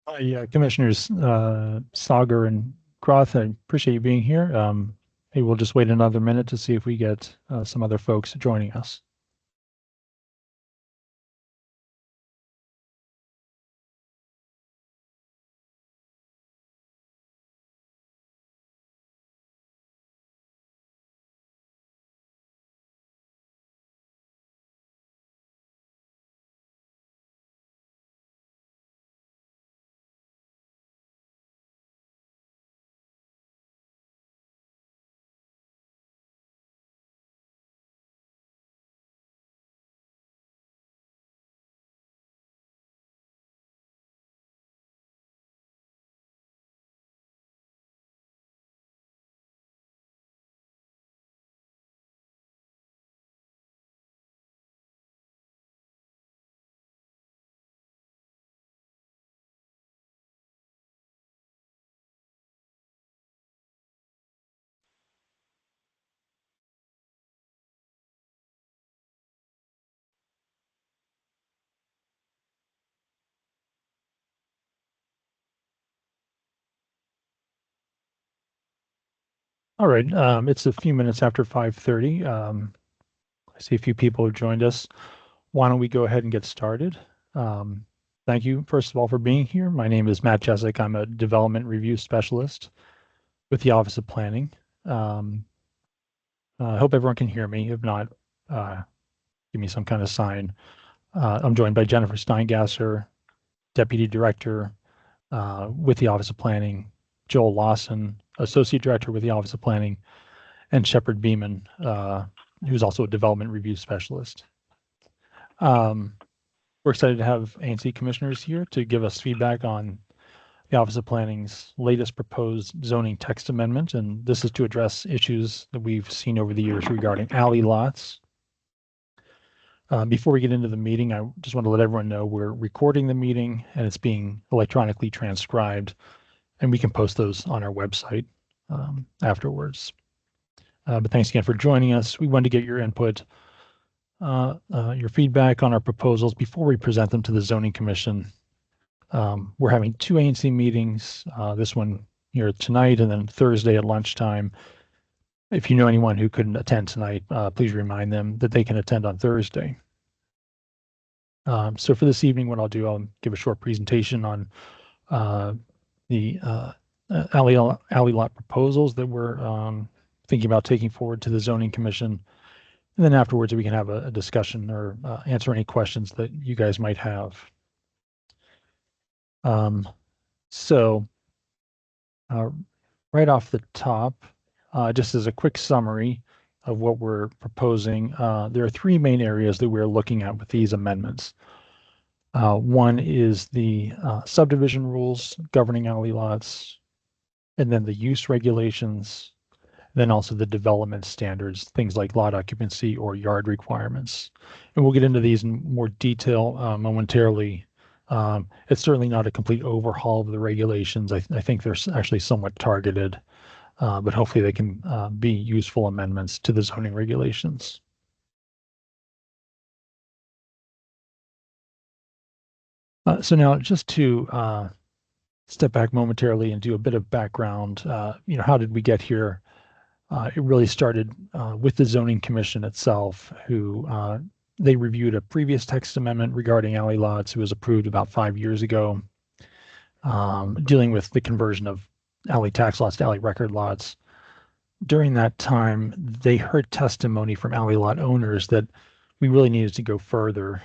Hi, Commissioners Sauger and Groth. I appreciate you being here. Maybe we'll just wait another minute to see if we get some other folks joining us. All right, it's a few minutes after 5:30. I see a few people have joined us. Why don't we go ahead and get started? Um, Thank you, first of all, for being here. My name is Matt Jessic. I'm a development review specialist with the Office of Planning. Um, I hope everyone can hear me. If not, uh, give me some kind of sign. I'm joined by Jennifer Steingasser, Deputy Director with the Office of Planning, Joel Lawson, Associate Director with the Office of Planning, and Shepard Beeman, who's also a Development Review Specialist. Um, we're excited to have ANC commissioners here to give us feedback on the Office of Planning's latest proposed zoning text amendment, and this is to address issues that we've seen over the years regarding alley lots. Before we get into the meeting, I just want to let everyone know we're recording the meeting and it's being electronically transcribed, and we can post those on our website afterwards. But thanks again for joining us. We wanted to get your input, your feedback on our proposals before we present them to the Zoning Commission. We're having two ANC meetings, this one here tonight and then Thursday at lunchtime. If you know anyone who couldn't attend tonight, please remind them that they can attend on Thursday. So for this evening, what I'll do, I'll give a short presentation on the alley lot proposals that we're thinking about taking forward to the Zoning Commission. And then afterwards, we can have a discussion or answer any questions that you guys might have. So right off the top, just as a quick summary of what we're proposing, there are three main areas that we're looking at with these amendments. One is the subdivision rules governing alley lots, and then the use regulations, then also the development standards, things like lot occupancy or yard requirements. And we'll get into these in more detail momentarily. It's certainly not a complete overhaul of the regulations. I think they're actually somewhat targeted, but hopefully they can be useful amendments to the zoning regulations. So now just to step back momentarily and do a bit of background, how did we get here? It really started with the Zoning Commission itself, who they reviewed a previous text amendment regarding alley lots. It was approved about 5 years ago, dealing with the conversion of alley tax lots to alley record lots. During that time, they heard testimony from alley lot owners that we really needed to go further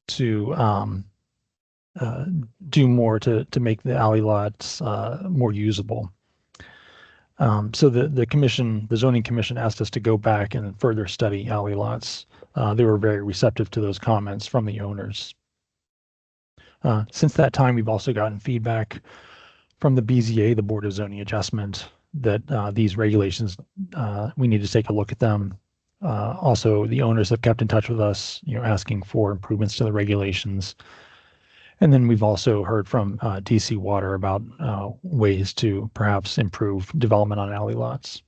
to do more to make the alley lots more usable. So the Zoning Commission asked us to go back and further study alley lots. They were very receptive to those comments from the owners. Since that time, we've also gotten feedback from the BZA, the Board of Zoning Adjustment, that these regulations, we need to take a look at them. Also, the owners have kept in touch with us, asking for improvements to the regulations. And then we've also heard from DC Water about ways to perhaps improve development on alley lots.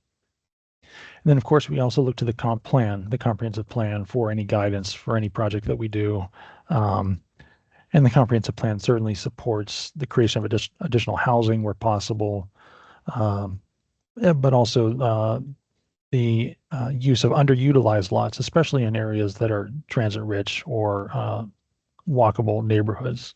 And then, of course, we also look to the comprehensive plan for any guidance for any project that we do. And the comprehensive plan certainly supports the creation of additional housing where possible, but also the use of underutilized lots, especially in areas that are transit rich or walkable neighborhoods.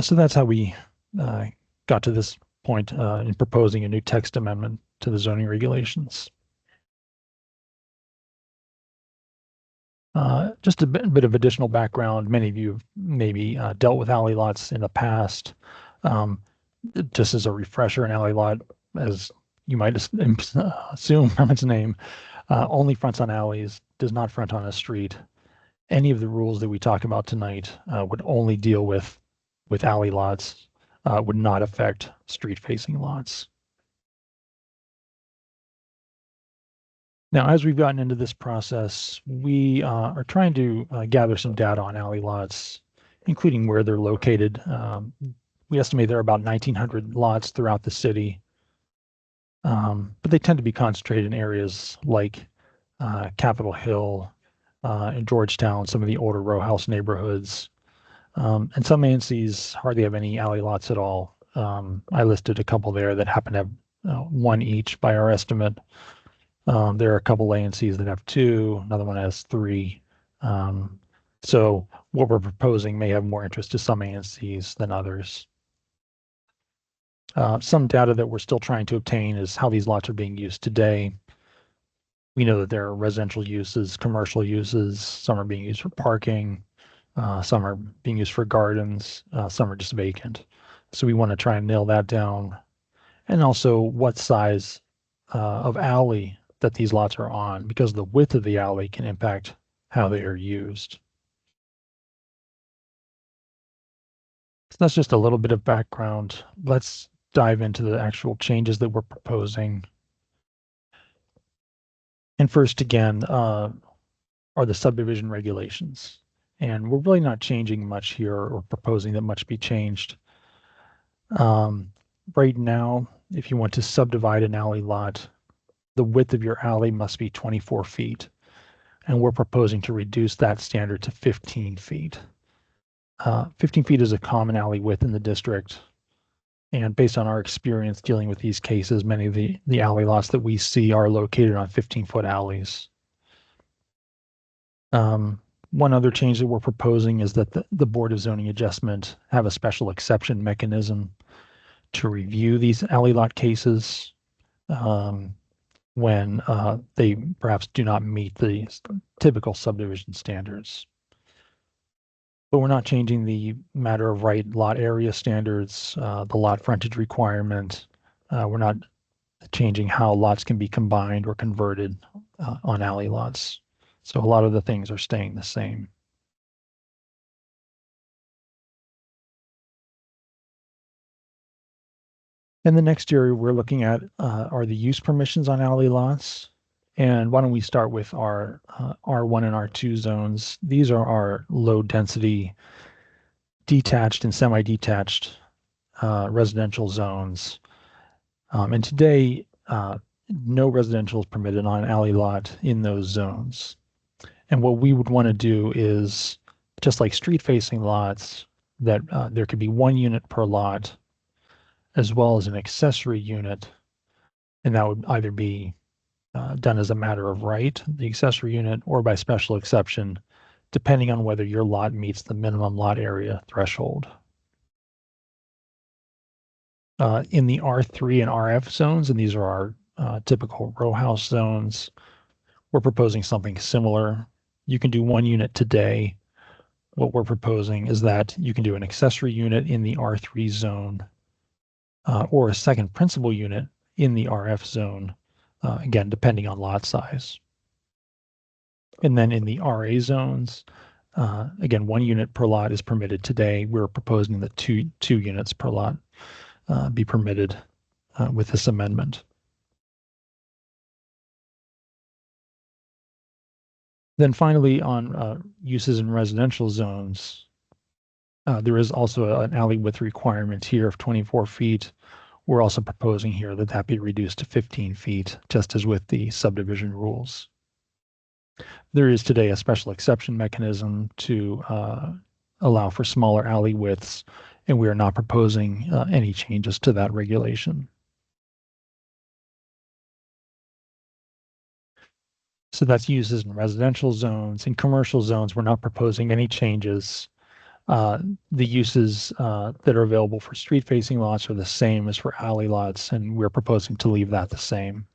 So that's how we got to this point in proposing a new text amendment to the zoning regulations. Just a bit of additional background. Many of you have maybe dealt with alley lots in the past. Um, just as a refresher, an alley lot, as you might assume from its name, only fronts on alleys, does not front on a street. Any of the rules that we talk about tonight would only deal with alley lots, would not affect street-facing lots. Now, as we've gotten into this process, we are trying to gather some data on alley lots, including where they're located. We estimate there are about 1,900 lots throughout the city, but they tend to be concentrated in areas like Capitol Hill and Georgetown, some of the older row house neighborhoods. And some ANCs hardly have any alley lots at all. I listed a couple there that happen to have one each by our estimate. There are a couple ANCs that have two, another one has three. So what we're proposing may have more interest to some ANCs than others. Some data that we're still trying to obtain is how these lots are being used today. We know that there are residential uses, commercial uses, some are being used for parking, some are being used for gardens, some are just vacant. So we want to try and nail that down. And also what size of alley that these lots are on, because the width of the alley can impact how they are used. So that's just a little bit of background. Let's dive into the actual changes that we're proposing. And first, again, are the subdivision regulations. And we're really not changing much here or proposing that much be changed. Right now, if you want to subdivide an alley lot, the width of your alley must be 24 feet. And we're proposing to reduce that standard to 15 feet. 15 feet is a common alley width in the district. And based on our experience dealing with these cases, many of the alley lots that we see are located on 15-foot alleys. One other change that we're proposing is that the Board of Zoning Adjustment have a special exception mechanism to review these alley lot cases when they perhaps do not meet the typical subdivision standards. But we're not changing the matter of right lot area standards, the lot frontage requirement. We're not changing how lots can be combined or converted on alley lots. So a lot of the things are staying the same. And the next area we're looking at are the use permissions on alley lots. And why don't we start with our R1 and R2 zones. These are our low density detached and semi-detached residential zones. And today, no residential is permitted on an alley lot in those zones. And what we would want to do is, just like street-facing lots, that there could be one unit per lot, as well as an accessory unit, and that would either be done as a matter of right, the accessory unit, or by special exception, depending on whether your lot meets the minimum lot area threshold. In the R3 and RF zones, and these are our typical row house zones, we're proposing something similar. You can do one unit today. What we're proposing is that you can do an accessory unit in the R3 zone or a second principal unit in the RF zone, again, depending on lot size. And then in the RA zones, again, one unit per lot is permitted today. We're proposing that two units per lot be permitted with this amendment. Then finally, on uses in residential zones, there is also an alley width requirement here of 24 feet. We're also proposing here that that be reduced to 15 feet, just as with the subdivision rules. There is today a special exception mechanism to allow for smaller alley widths, and we are not proposing any changes to that regulation. So that's uses in residential zones. In commercial zones, we're not proposing any changes. The uses that are available for street-facing lots are the same as for alley lots, and we're proposing to leave that the same.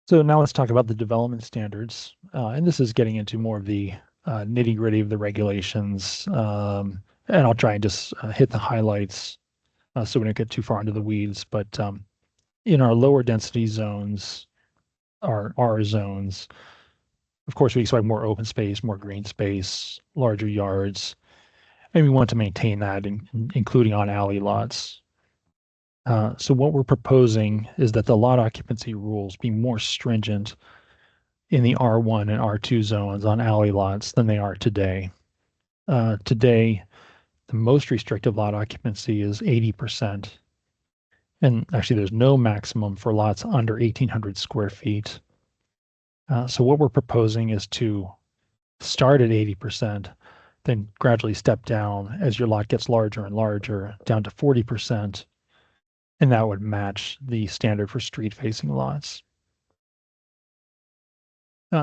So now let's talk about the development standards. And this is getting into more of the nitty-gritty of the regulations. And I'll try and just hit the highlights so we don't get too far into the weeds. But in our lower density zones, our R zones, of course, we expect more open space, more green space, larger yards, and we want to maintain that, including on alley lots. So what we're proposing is that the lot occupancy rules be more stringent in the R1 and R2 zones on alley lots than they are today. Today, the most restrictive lot occupancy is 80%. And actually, there's no maximum for lots under 1,800 square feet. So what we're proposing is to start at 80%, then gradually step down as your lot gets larger and larger, down to 40%. And that would match the standard for street-facing lots.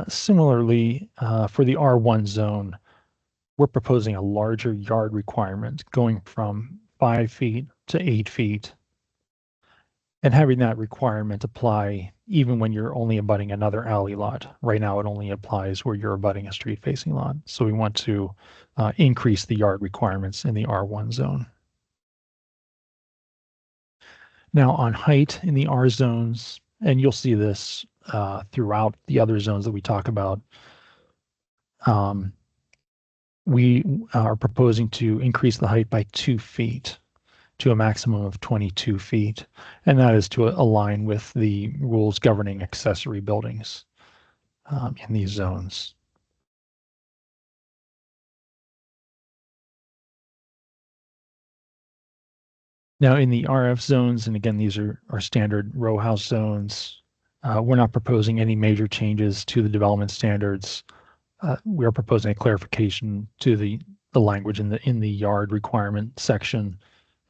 Similarly, for the R1 zone, we're proposing a larger yard requirement going from 5 feet to 8 feet, and having that requirement apply even when you're only abutting another alley lot. Right now, it only applies where you're abutting a street-facing lot. So we want to increase the yard requirements in the R1 zone. Now on height in the R zones, and you'll see this throughout the other zones that we talk about, we are proposing to increase the height by 2 feet to a maximum of 22 feet. And that is to align with the rules governing accessory buildings in these zones. Now in the RF zones, and again, these are our standard row house zones, we're not proposing any major changes to the development standards. We are proposing a clarification to the language in the yard requirement section.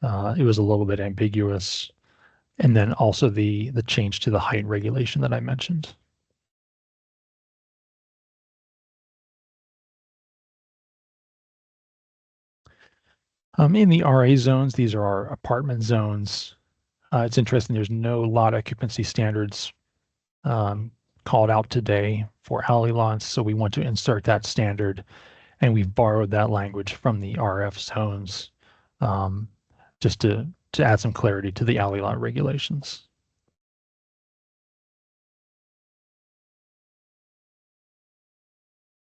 It was a little bit ambiguous. And then also the change to the height regulation that I mentioned. In the RA zones, these are our apartment zones. It's interesting, there's no lot occupancy standards called out today for alley lots, so we want to insert that standard, and we've borrowed that language from the RF zones just to add some clarity to the alley lot regulations.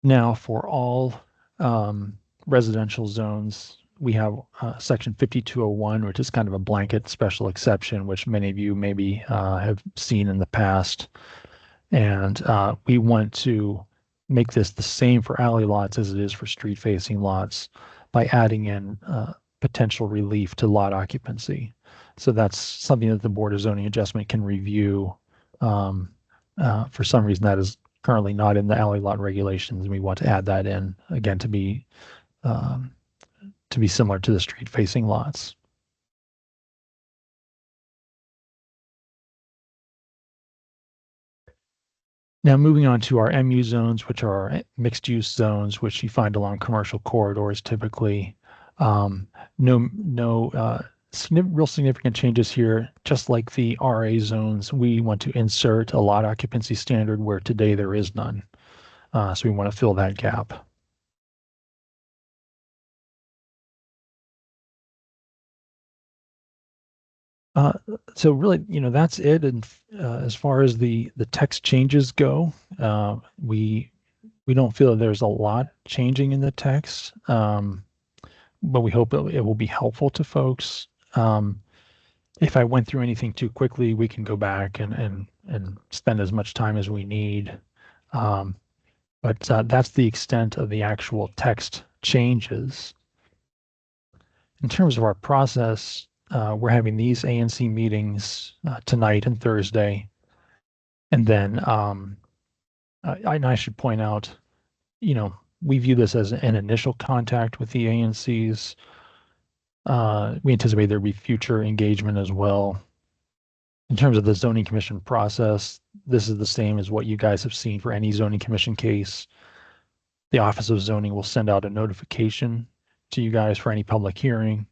Now, for all residential zones, we have section 5201, which is kind of a blanket special exception, which many of you maybe have seen in the past. And we want to make this the same for alley lots as it is for street-facing lots by adding in potential relief to lot occupancy. So that's something that the Board of Zoning Adjustment can review. For some reason, that is currently not in the alley lot regulations, and we want to add that in again to be similar to the street-facing lots. Now moving on to our MU zones, which are mixed-use zones, which you find along commercial corridors typically. No real significant changes here. Just like the RA zones, we want to insert a lot occupancy standard where today there is none. So we want to fill that gap. So really, that's it. And as far as the text changes go, we don't feel that there's a lot changing in the text, but we hope it will be helpful to folks. If I went through anything too quickly, we can go back and spend as much time as we need. But that's the extent of the actual text changes. In terms of our process, we're having these ANC meetings tonight and Thursday. And then I should point out, we view this as an initial contact with the ANCs. We anticipate there'll be future engagement as well. In terms of the zoning commission process, this is the same as what you guys have seen for any zoning commission case. The Office of Zoning will send out a notification to you guys for any public hearing.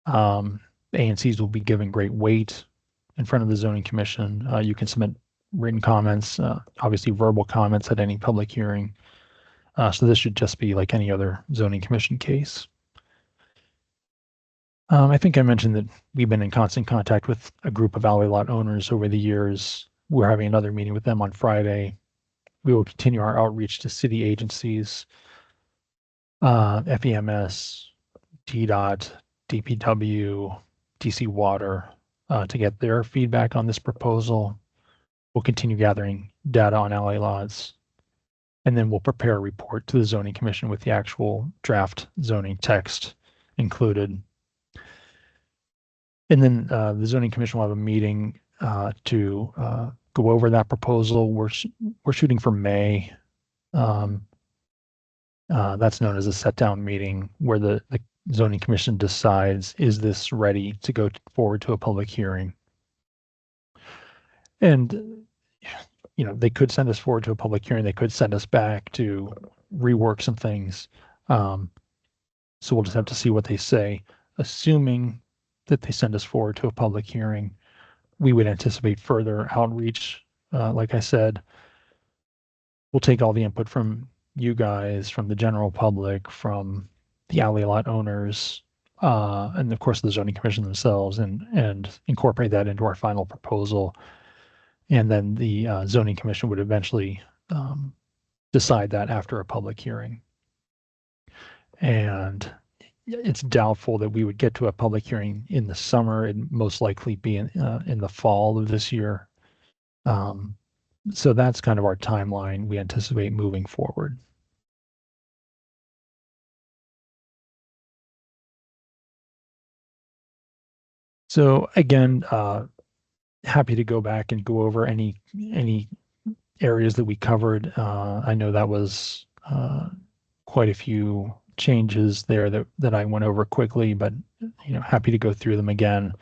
ANCs will be given great weight in front of the zoning commission. You can submit written comments, obviously verbal comments at any public hearing. So this should just be like any other zoning commission case. I think I mentioned that we've been in constant contact with a group of alley lot owners over the years. We're having another meeting with them on Friday. We will continue our outreach to city agencies, FEMS, DDOT, DPW, DC Water, to get their feedback on this proposal. We'll continue gathering data on alley lots, and then we'll prepare a report to the zoning commission with the actual draft zoning text included. And then the zoning commission will have a meeting to go over that proposal. We're shooting for May. That's known as a set down meeting where the zoning commission decides, is this ready to go forward to a public hearing? And they could send us forward to a public hearing. They could send us back to rework some things. So we'll just have to see what they say. Assuming that they send us forward to a public hearing, we would anticipate further outreach. Like I said, we'll take all the input from you guys, from the general public, from the alley lot owners, and of course the zoning commission themselves, and incorporate that into our final proposal. And then the zoning commission would eventually decide that after a public hearing. And it's doubtful that we would get to a public hearing in the summer. It'd most likely be in the fall of this year. So that's kind of our timeline we anticipate moving forward. So again, happy to go back and go over any areas that we covered. I know that was quite a few changes there that I went over quickly, but happy to go through them again.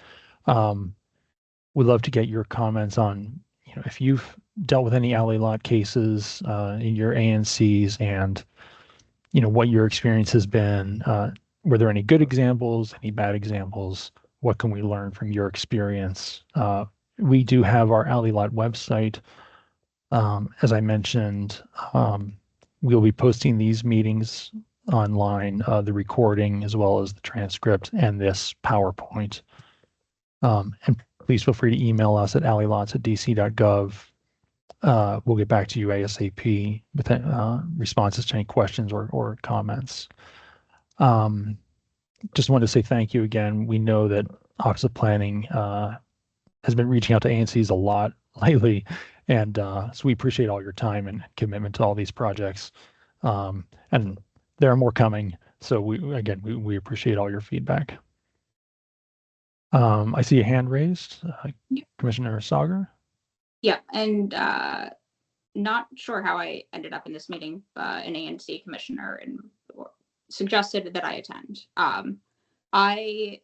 We'd love to get your comments on if you've dealt with any alley lot cases in your ANCs, and what your experience has been. Were there any good examples, any bad examples? What can we learn from your experience? We do have our alley lot website. As I mentioned, we'll be posting these meetings online, the recording as well as the transcript and this PowerPoint. And please feel free to email us at alleylots@dc.gov. We'll get back to you ASAP with responses to any questions or comments. Just wanted to say thank you again. We know that Office of Planning has been reaching out to ANCs a lot lately, and so we appreciate all your time and commitment to all these projects. And there are more coming. So we appreciate all your feedback. I see a hand raised, Commissioner Sauger. Yeah, and not sure how I ended up in this meeting, but an ANC commissioner suggested that I attend. I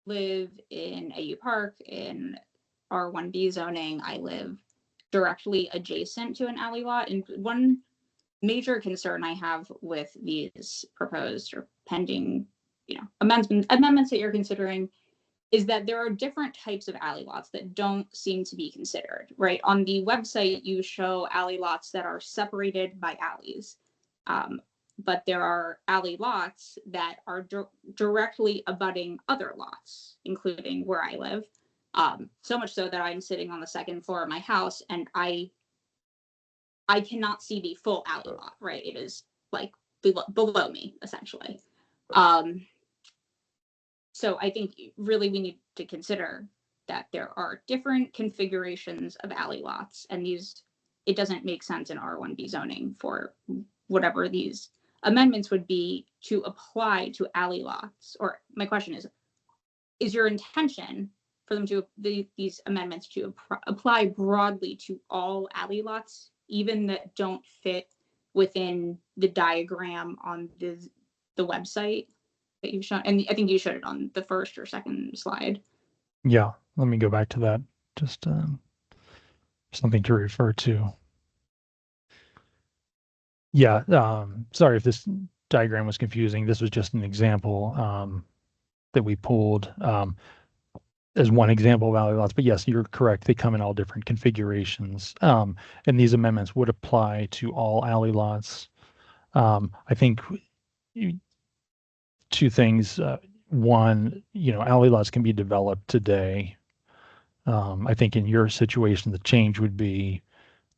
live in AU Park in R1B zoning. I live directly adjacent to an alley lot. And one major concern I have with these proposed or pending, amendments that you're considering is that there are different types of alley lots that don't seem to be considered, right? On the website, you show alley lots that are separated by alleys. But there are alley lots that are directly abutting other lots, including where I live. So much so that I'm sitting on the second floor of my house and I cannot see the full alley lot, right? It is like below me, essentially. So I think really we need to consider that there are different configurations of alley lots, and it doesn't make sense in R1B zoning for whatever these amendments would be to apply to alley lots. Or my question is, is your intention for them to, these amendments to apply broadly to all alley lots, even that don't fit within the diagram on the website that you've shown? And I think you showed it on the first or second slide. Yeah, let me go back to that. Just something to refer to. Yeah, sorry if this diagram was confusing. This was just an example that we pulled as one example of alley lots. But yes, you're correct. They come in all different configurations. And these amendments would apply to all alley lots. I think two things. One, alley lots can be developed today. I think in your situation, the change would be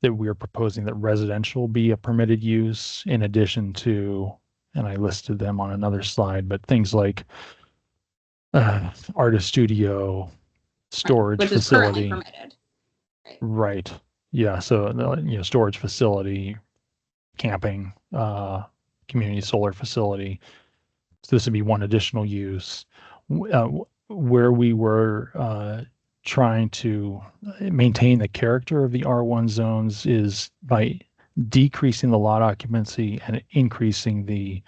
that we are proposing that residential be a permitted use in addition to, and I listed them on another slide, but things like artist studio, storage Which is currently facility. permitted. Right. Yeah. So, storage facility, camping, community solar facility. So this would be one additional use. Where we were trying to maintain the character of the R1 zones is by decreasing the lot occupancy and increasing the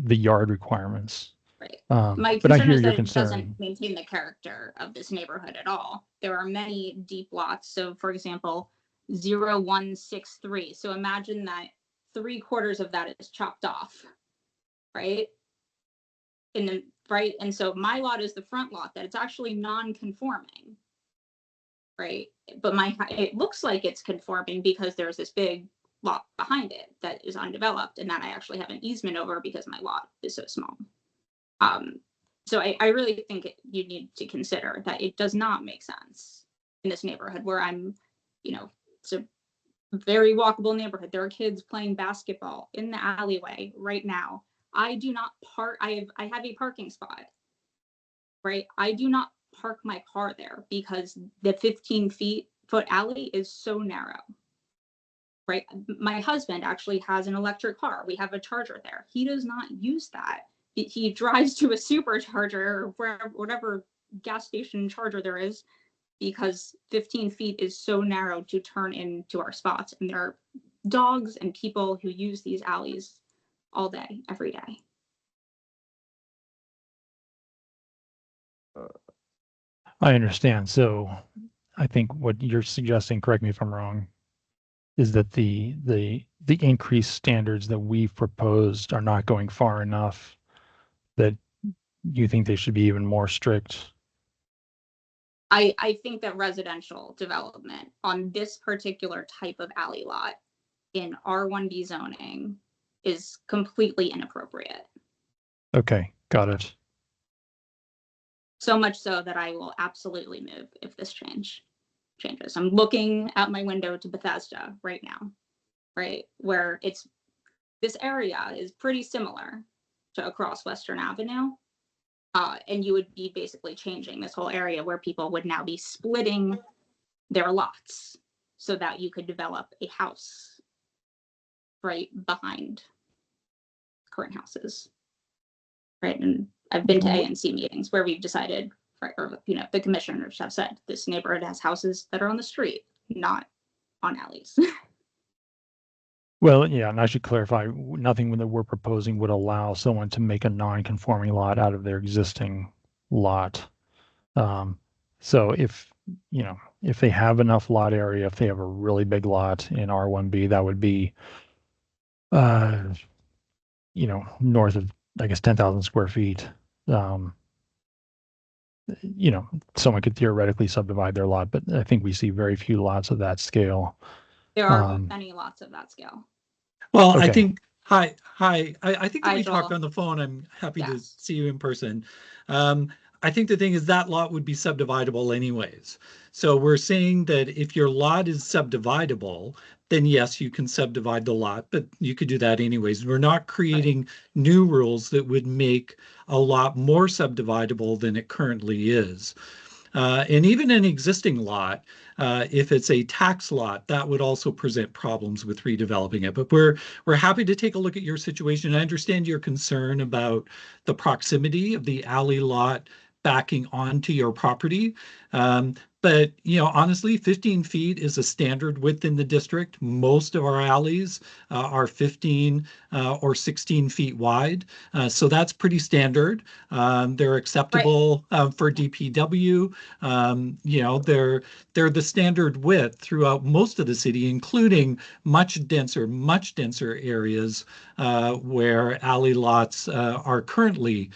yard requirements. Right. But My I concern hear is your that it doesn't concern. maintain the character of this neighborhood at all. There are many deep lots. So for example, 0163. So imagine that 3/4 of that is chopped off, right? Right. And so my lot is the front lot that it's actually non-conforming, right? But it looks like it's conforming because there's this big lot behind it that is undeveloped and that I actually have an easement over because my lot is so small. So I really think you need to consider that it does not make sense in this neighborhood where I'm, it's a very walkable neighborhood. There are kids playing basketball in the alleyway right now. I do not park. I have a parking spot, right? I do not park my car there because the 15-foot alley is so narrow, right? My husband actually has an electric car. We have a charger there. He does not use that. He drives to a supercharger or wherever, whatever gas station charger there is, because 15 feet is so narrow to turn into our spots. And there are dogs and people who use these alleys all day, every day. I understand. So I think what you're suggesting, correct me if I'm wrong, is that the increased standards that we've proposed are not going far enough, that you think they should be even more strict. I think that residential development on this particular type of alley lot in R1B zoning is completely inappropriate. Okay, got it. So much so that I will absolutely move if this changes. I'm looking out my window to Bethesda right now, right? Where this area is pretty similar to across Western Avenue. And you would be basically changing this whole area where people would now be splitting their lots so that you could develop a house right behind current houses. Right. And I've been to ANC meetings where we've decided, or the commissioners have said this neighborhood has houses that are on the street, not on alleys. Well, yeah, and I should clarify, nothing that we're proposing would allow someone to make a non-conforming lot out of their existing lot. So if they have enough lot area, if they have a really big lot in R1B, that would be, north of, I guess, 10,000 square feet. Someone could theoretically subdivide their lot, but I think we see very few lots of that scale. There are many lots of that scale. Well, Okay. I think, hi. I think that Hi, we talked Joel. on the phone. I'm happy to Yes. see you in person. I think the thing is that lot would be subdividable anyways. So we're saying that if your lot is subdividable, then yes, you can subdivide the lot, but you could do that anyways. We're not creating new rules that would make a lot more subdividable than it currently is. And even an existing lot, if it's a tax lot, that would also present problems with redeveloping it. But we're happy to take a look at your situation. I understand your concern about the proximity of the alley lot backing onto your property. But honestly, 15 feet is a standard width in the district. Most of our alleys are 15 or 16 feet wide. So that's pretty standard. They're acceptable for DPW. They're the standard width throughout most of the city, including much denser areas where alley lots are currently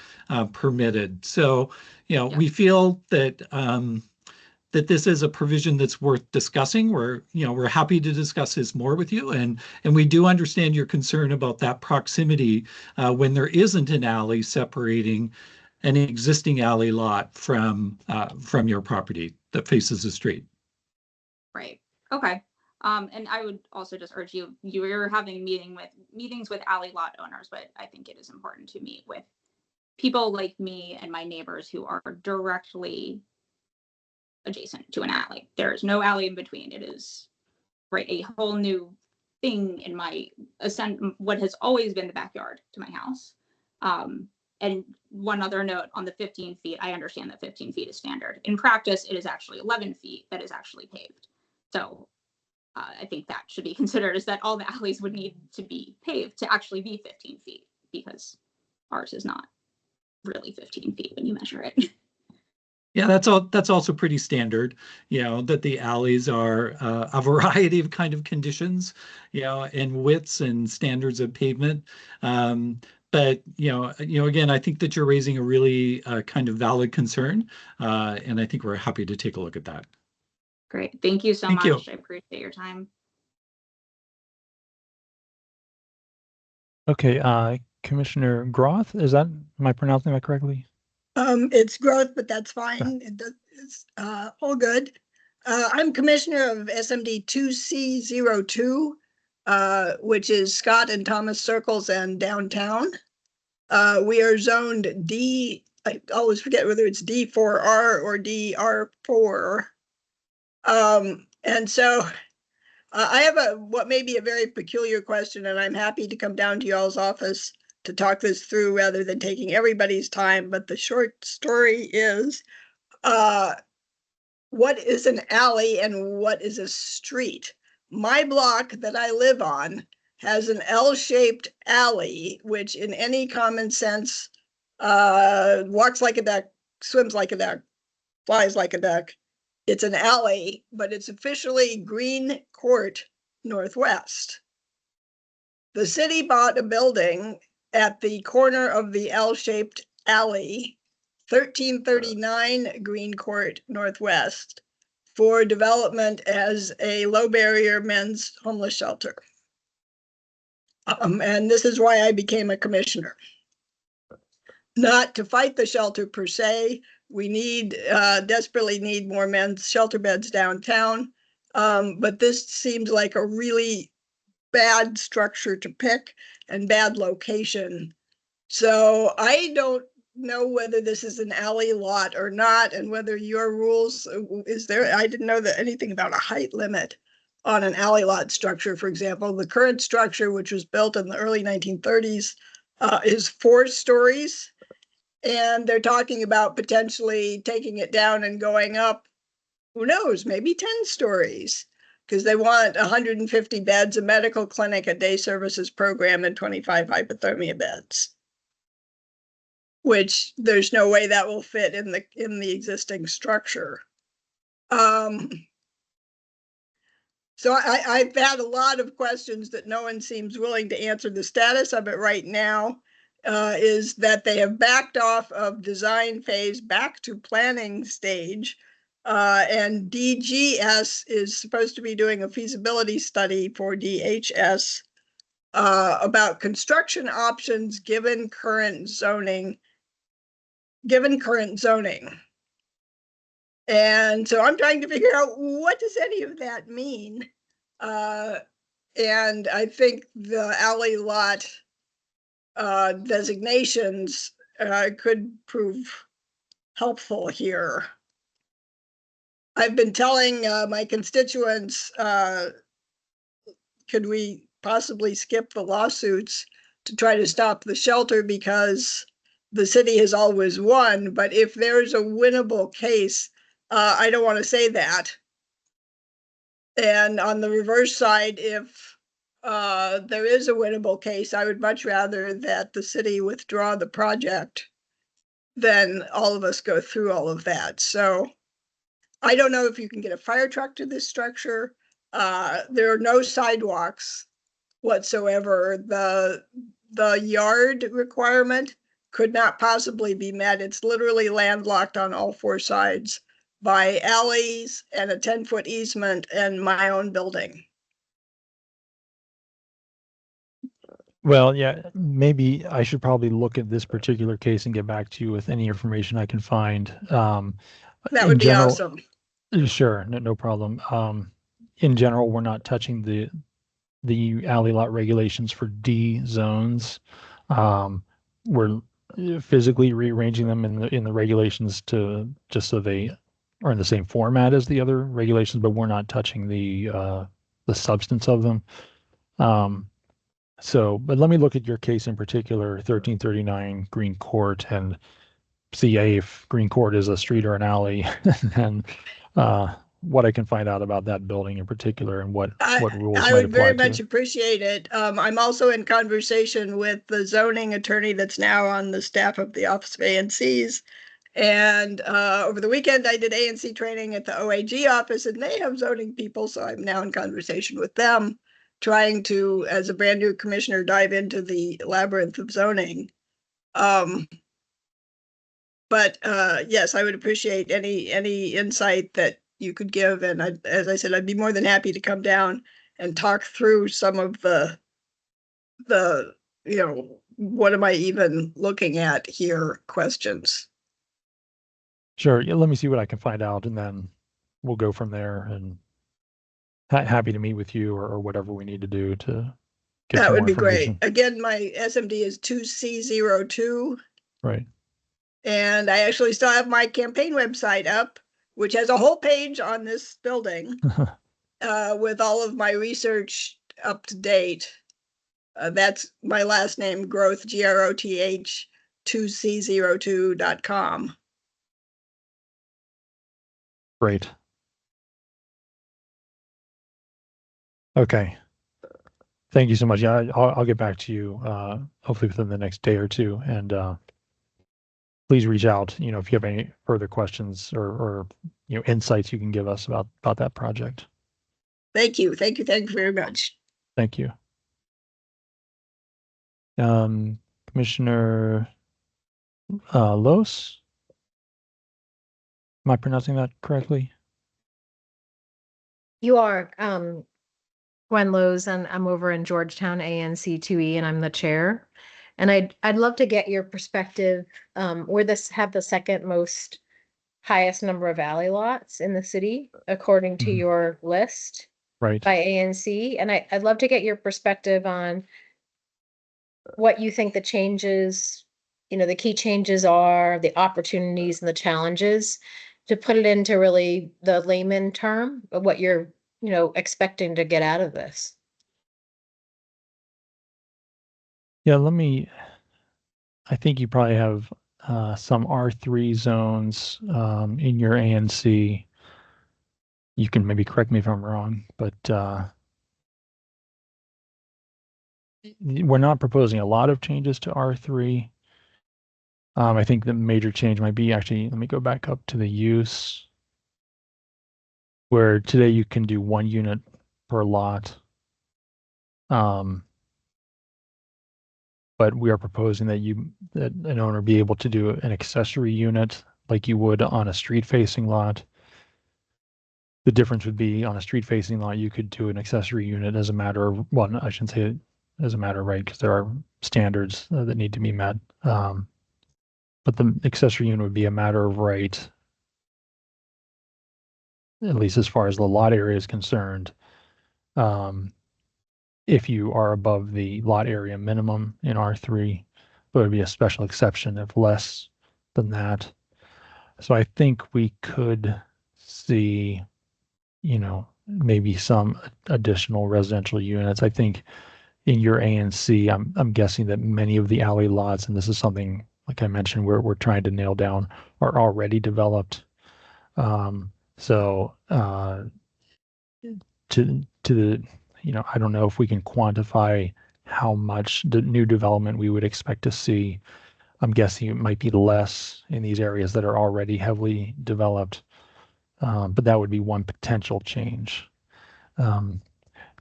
permitted. So, we feel that that this is a provision that's worth discussing. We're happy to discuss this more with you, and we do understand your concern about that proximity when there isn't an alley separating an existing alley lot from your property that faces the street. Right. Okay. And I would also just urge you're having meetings with alley lot owners, but I think it is important to meet with people like me and my neighbors who are directly adjacent to an alley. There is no alley in between. It is a whole new thing in what has always been the backyard to my house. And one other note on the 15 feet, I understand that 15 feet is standard. In practice, it is actually 11 feet that is actually paved. So I think that should be considered, is that all the alleys would need to be paved to actually be 15 feet, because ours is not really 15 feet when you measure it. Yeah, that's also pretty standard, that the alleys are a variety of kind of conditions, and widths and standards of pavement. But again, I think that you're raising a really kind of valid concern, and I think we're happy to take a look at that. Great. Thank you so Thank much. you. I appreciate your time. Okay, Commissioner Groth, am I pronouncing that correctly? It's growth, but that's fine. It's all good. I'm commissioner of SMD 2C02, which is Scott and Thomas Circles and downtown. We are zoned D. I always forget whether it's D4R or DR4. And so I have what may be a very peculiar question, and I'm happy to come down to y'all's office to talk this through rather than taking everybody's time. But the short story is, what is an alley and what is a street? My block that I live on has an L-shaped alley, which in any common sense walks like a duck, swims like a duck, flies like a duck. It's an alley, but it's officially Green Court Northwest. The city bought a building at the corner of the L-shaped alley, 1339 Green Court Northwest, for development as a low barrier men's homeless shelter. And this is why I became a commissioner. Not to fight the shelter per se. We desperately need more men's shelter beds downtown. But this seems like a really bad structure to pick and bad location. So I don't know whether this is an alley lot or not, and whether your rules I didn't know that anything about a height limit on an alley lot structure. For example, the current structure, which was built in the early 1930s, is 4 stories, and they're talking about potentially taking it down and going up, who knows, maybe 10 stories, because they want 150 beds, a medical clinic, a day services program, and 25 hypothermia beds, which there's no way that will fit in the existing structure. So I've had a lot of questions that no one seems willing to answer. The status of it right now is that they have backed off of design phase back to planning stage. And DGS is supposed to be doing a feasibility study for DHS about construction options given current zoning. And so I'm trying to figure out, what does any of that mean? And I think the alley lot designations could prove helpful here. I've been telling my constituents, could we possibly skip the lawsuits to try to stop the shelter, because the city has always won. But if there's a winnable case, I don't want to say that. And on the reverse side, if there is a winnable case, I would much rather that the city withdraw the project than all of us go through all of that. So I don't know if you can get a fire truck to this structure. There are no sidewalks whatsoever. The yard requirement could not possibly be met. It's literally landlocked on all four sides by alleys and a 10-foot easement and my own building. Well, yeah, maybe I should probably look at this particular case and get back to you with any information I can find. That in would be general, awesome. Sure, no problem. In general, we're not touching the alley lot regulations for D zones. We're physically rearranging them in the regulations to just so they are in the same format as the other regulations, but we're not touching the substance of them. But let me look at your case in particular, 1339 Green Court, and see if Green Court is a street or an alley, and what I can find out about that building in particular and what rules I might would apply very to much it. appreciate it. I'm also in conversation with the zoning attorney that's now on the staff of the Office of ANCs. And over the weekend, I did ANC training at the OAG office, and they have zoning people. So I'm now in conversation with them, trying to, as a brand new commissioner, dive into the labyrinth of zoning. But yes, I would appreciate any insight that you could give. And as I said, I'd be more than happy to come down and talk through some of the what am I even looking at here questions. Sure. Yeah, let me see what I can find out, and then we'll go from there. And happy to meet with you or whatever we need to do to get That some would more be great. information. Again, my SMD is 2C02. Right. And I actually still have my campaign website up, which has a whole page on this building with all of my research up to date. That's my last name, Growth, GROTH, 2C02.com. Great. Okay. Thank you so much. Yeah, I'll get back to you hopefully within the next day or two. And please reach out, if you have any further questions or insights you can give us about that project. Thank you. Thank you. Thank you very much. Thank you. Commissioner Los, am I pronouncing that correctly? You are Gwen Lowe's, and I'm over in Georgetown ANC 2E, and I'm the chair. And I'd love to get your perspective. We're have the second most highest number of alley lots in the city, according to your list Right. by ANC. And I'd love to get your perspective on what you think the changes, the key changes are, the opportunities and the challenges, to put it into really the layman term of what you're, expecting to get out of this. Yeah, I think you probably have some R3 zones in your ANC. You can maybe correct me if I'm wrong, but we're not proposing a lot of changes to R3. I think the major change might be actually, let me go back up to the use, where today you can do 1 unit per lot. But we are proposing that an owner be able to do an accessory unit like you would on a street facing lot. The difference would be on a street facing lot, you could do an accessory unit as a matter of, well, I shouldn't say it as a matter of right, because there are standards that need to be met. But the accessory unit would be a matter of right, at least as far as the lot area is concerned. If you are above the lot area minimum in R3, but it would be a special exception if less than that. So I think we could see, maybe some additional residential units. I think in your ANC, I'm guessing that many of the alley lots, and this is something like I mentioned, we're trying to nail down, are already developed. So to the, I don't know if we can quantify how much the new development we would expect to see. I'm guessing it might be less in these areas that are already heavily developed, but that would be one potential change. I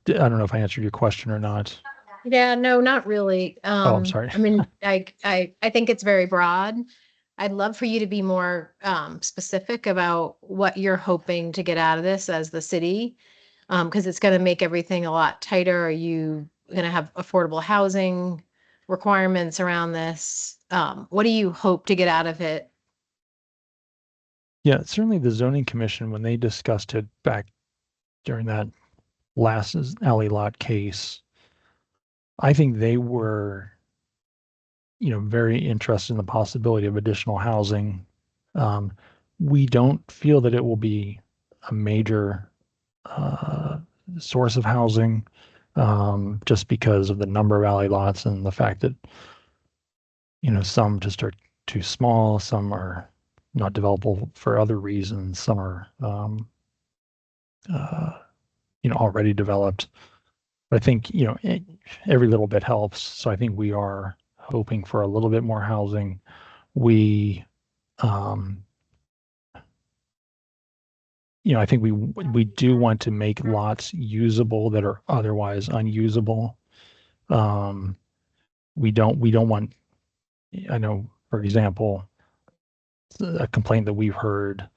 don't know if I answered your question or not. Yeah, no, not really. I'm sorry. I mean, I think it's very broad. I'd love for you to be more specific about what you're hoping to get out of this as the city, because it's going to make everything a lot tighter. Are you going to have affordable housing requirements around this? What do you hope to get out of it? Yeah, certainly the zoning commission, when they discussed it back during that last alley lot case, I think they were, very interested in the possibility of additional housing. We don't feel that it will be a major source of housing, just because of the number of alley lots and the fact that, some just are too small, some are not developable for other reasons, some are, already developed. But I think, every little bit helps. So I think we are hoping for a little bit more housing. We, I think we do want to make lots usable that are otherwise unusable. We don't want, I know, for example, a complaint that we've heard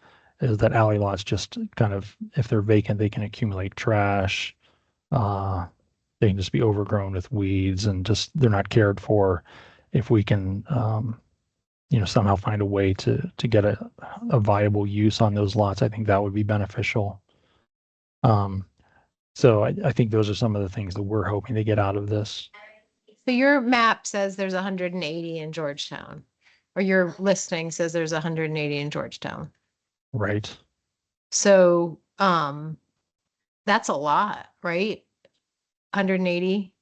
is that alley lots just kind of, if they're vacant, they can accumulate trash. Uh, they can just be overgrown with weeds and just they're not cared for. If we can, somehow find a way to get a viable use on those lots, I think that would be beneficial. So I think those are some of the things that we're hoping to get out of this. So your map says there's 180 in Georgetown, or your listing says there's 180 in Georgetown. Right. So, that's a lot, right? 180.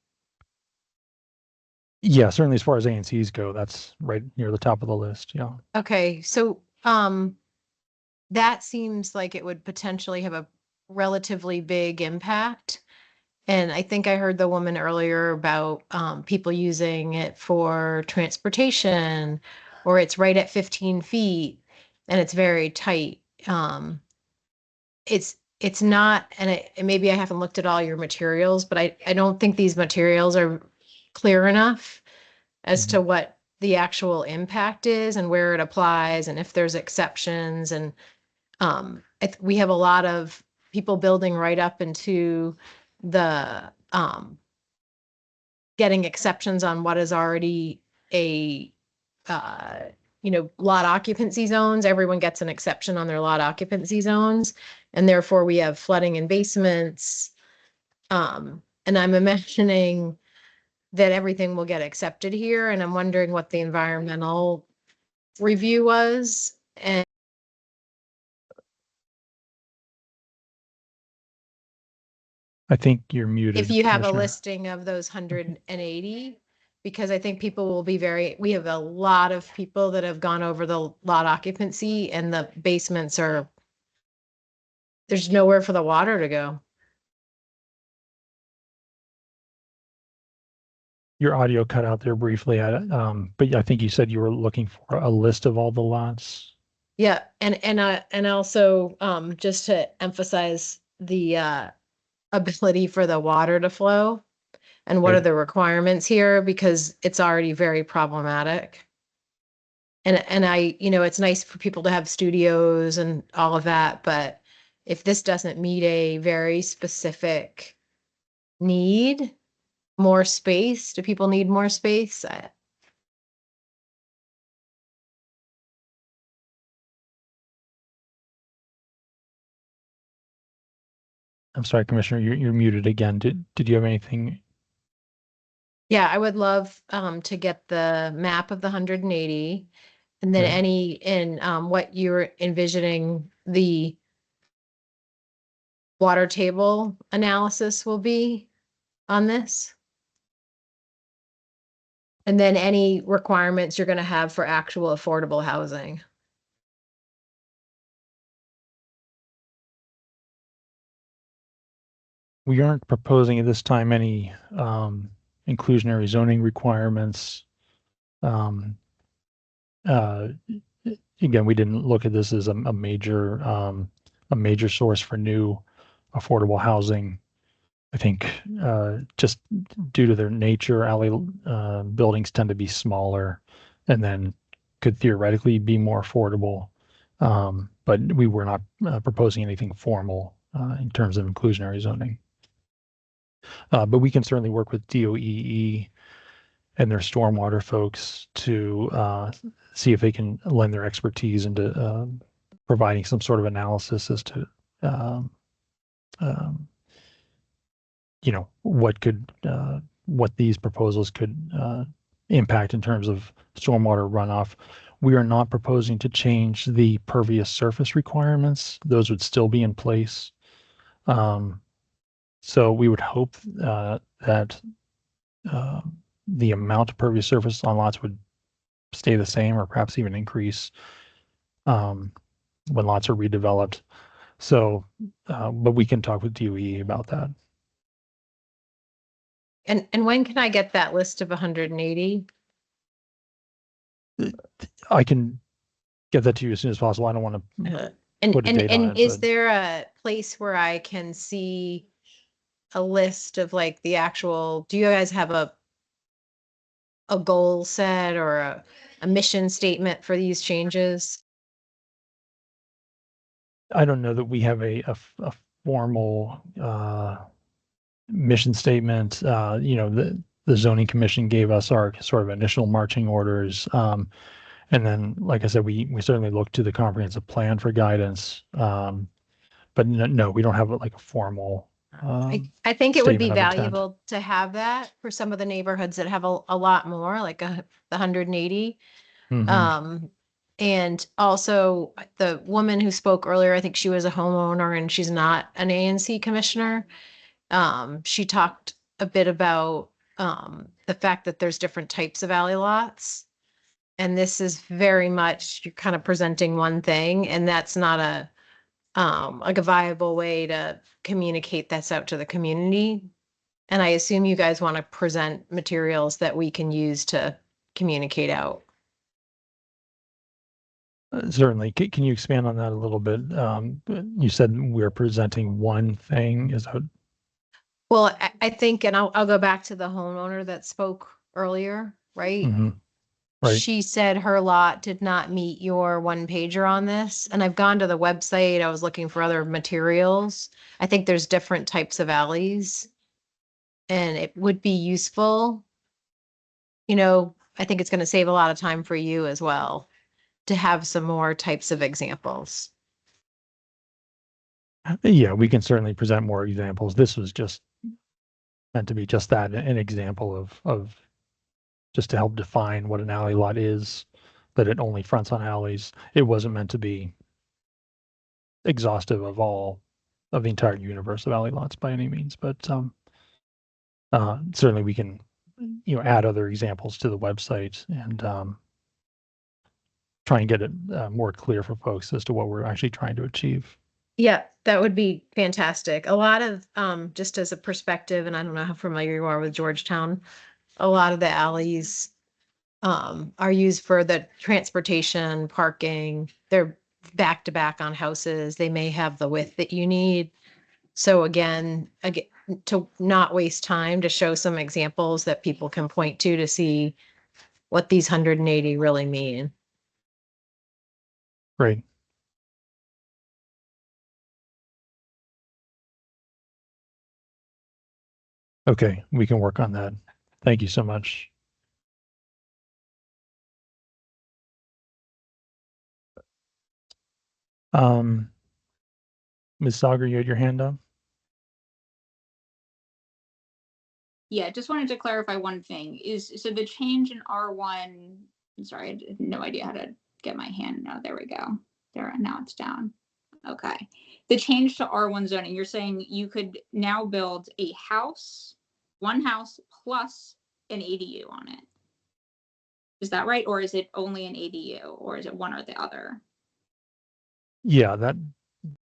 Yeah, certainly as far as ANCs go, that's right near the top of the list. Yeah. Okay, so, that seems like it would potentially have a relatively big impact. And I think I heard the woman earlier about, people using it for transportation, or it's right at 15 feet and it's very tight. It's not, and maybe I haven't looked at all your materials, but I don't think these materials are clear enough as to what the actual impact is and where it applies and if there's exceptions. And we have a lot of people building right up into the getting exceptions on what is already a lot occupancy zones. Everyone gets an exception on their lot occupancy zones, and therefore we have flooding in basements. And I'm imagining that everything will get accepted here, and I'm wondering what the environmental review was. And I think you're muted. if you have a Commissioner. listing of those 180, because I think people will be we have a lot of people that have gone over the lot occupancy and the basements there's nowhere for the water to go. Your audio cut out there briefly, but I think you said you were looking for a list of all the lots. Yeah, and also just to emphasize the ability for the water to flow and what Right. are the requirements here, because it's already very problematic. And it's nice for people to have studios and all of that, but if this doesn't meet a very specific need, more space, do people need more space? I'm sorry, Commissioner, you're muted again. Did you have anything? Yeah, I would love to get the map of the 180, and then Right. any in what you're envisioning the water table analysis will be on this? And then any requirements you're gonna have for actual affordable housing. We aren't proposing at this time any inclusionary zoning requirements. Um, uh, Again, we didn't look at this as a major source for new affordable housing. I think just due to their nature, alley buildings tend to be smaller and then could theoretically be more affordable. But we were not proposing anything formal in terms of inclusionary zoning. But we can certainly work with DOEE and their stormwater folks to see if they can lend their expertise into providing some sort of analysis as to um, um, what these proposals could impact in terms of stormwater runoff. We are not proposing to change the pervious surface requirements. Those would still be in place. So we would hope that the amount of pervious surface on lots would stay the same or perhaps even increase when lots are redeveloped. So, but we can talk with DOE about that. And when can I get that list of 180? I can get that to you as soon as possible. I don't want to And put a date on it, is but- there a place where I can see a list of like the actual, do you guys have a goal set or a mission statement for these changes? I don't know that we have a formal mission statement. The zoning commission gave us our sort of initial marching orders. And then, like I said, we certainly look to the comprehensive plan for guidance. But no, we don't have like a formal. I think it would be statement of intent. valuable to have that for some of the neighborhoods that have a lot more, like the 180. Mhm. And also the woman who spoke earlier, I think she was a homeowner and she's not an ANC commissioner. She talked a bit about the fact that there's different types of alley lots. And this is very much, you're kind of presenting one thing, and that's not like a viable way to communicate this out to the community. And I assume you guys want to present materials that we can use to communicate out. Certainly. Can you expand on that a little bit? You said we're presenting one thing. Is that Well, I think, and I'll go back to the homeowner that spoke earlier, right? Mhm. Right. She said her lot did not meet your one pager on this. And I've gone to the website. I was looking for other materials. I think there's different types of alleys. And it would be useful. I think it's going to save a lot of time for you as well to have some more types of examples. Yeah, we can certainly present more examples. This was just meant to be just that, an example of just to help define what an alley lot is, that it only fronts on alleys. It wasn't meant to be exhaustive of the entire universe of alley lots by any means, but certainly we can, add other examples to the website and try and get it more clear for folks as to what we're actually trying to achieve. Yeah, that would be fantastic. A lot of, just as a perspective, and I don't know how familiar you are with Georgetown, a lot of the alleys are used for the transportation, parking. They're back to back on houses. They may have the width that you need. So again, to not waste time, to show some examples that people can point to see what these 180 really mean. Great. Okay, we can work on that. Thank you so much. Ms. Sauger, you had your hand up? Yeah, just wanted to clarify one thing. So the change in R1, I'm sorry, I had no idea how to get my hand. No, there we go. There, now it's down. Okay. The change to R1 zoning, you're saying you could now build a house, one house plus an ADU on it. Is that right? Or is it only an ADU, or is it one or the other? Yeah,